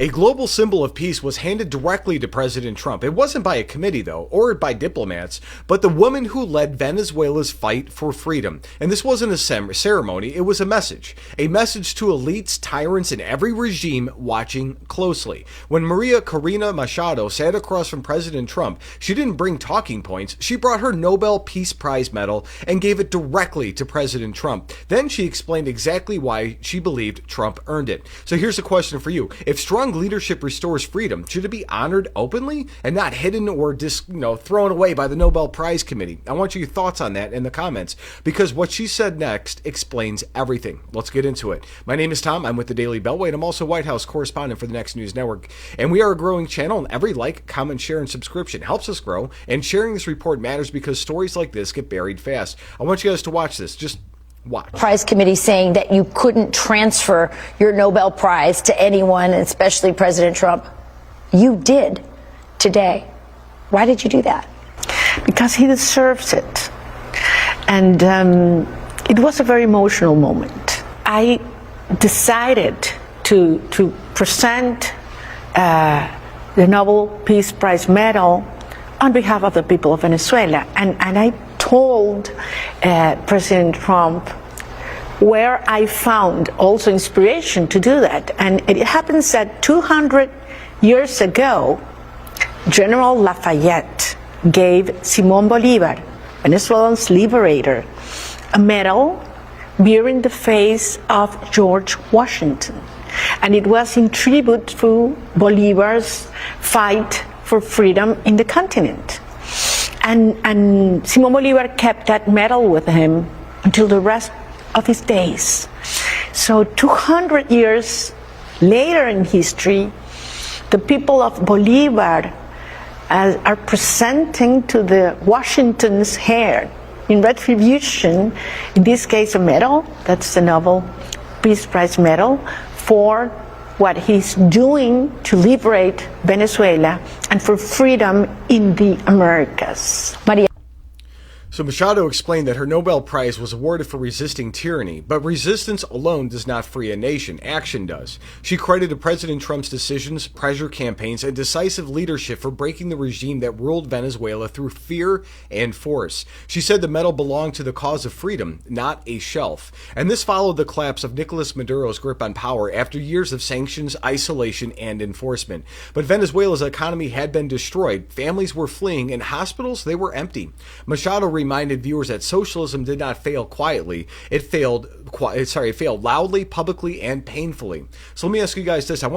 A global symbol of peace was handed directly to President Trump. It wasn't by a committee, though, or by diplomats, but the woman who led Venezuela's fight for freedom. And this wasn't a ceremony, it was a message. A message to elites, tyrants, and every regime watching closely. When Maria Corina Machado sat across from President Trump, she didn't bring talking points. She brought her Nobel Peace Prize medal and gave it directly to President Trump. Then she explained exactly why she believed Trump earned it. So here's a question for you. If strong leadership restores freedom, should it be honored openly and not hidden or thrown away by the Nobel Prize Committee? I want your thoughts on that in the comments, because what she said next explains everything. Let's get into it. My name is Tom. I'm with the Daily Beltway, and I'm also White House correspondent for the Next News Network. And we are a growing channel, and every like, comment, share, and subscription helps us grow. And sharing this report matters because stories like this get buried fast. I want you guys to watch this. Just watch. Prize Committee saying that you couldn't transfer your Nobel Prize to anyone, especially President Trump. You did today. Why did you do that? Because he deserves it. And it was a very emotional moment. I decided to present the Nobel Peace Prize medal on behalf of the people of Venezuela. And I told President Trump where I found also inspiration to do that. And it happens that 200 years ago, General Lafayette gave Simón Bolívar, Venezuela's liberator, a medal bearing the face of George Washington. And it was in tribute to Bolívar's fight for freedom in the continent. And Simón Bolívar kept that medal with him until the rest of his days. So 200 years later in history, the people of Bolívar are presenting to the Washington's heir in retribution, in this case a medal, that's the Nobel Peace Prize medal, for what he's doing to liberate Venezuela and for freedom in the Americas. Maria. So Machado explained that her Nobel Prize was awarded for resisting tyranny, but resistance alone does not free a nation. Action does. She credited President Trump's decisions, pressure campaigns, and decisive leadership for breaking the regime that ruled Venezuela through fear and force. She said the medal belonged to the cause of freedom, not a shelf. And this followed the collapse of Nicolas Maduro's grip on power after years of sanctions, isolation, and enforcement. But Venezuela's economy had been destroyed. Families were fleeing, and hospitals, they were empty. Machado reminded viewers that socialism did not fail quietly. It failed loudly, publicly, and painfully. So let me ask you guys this. I want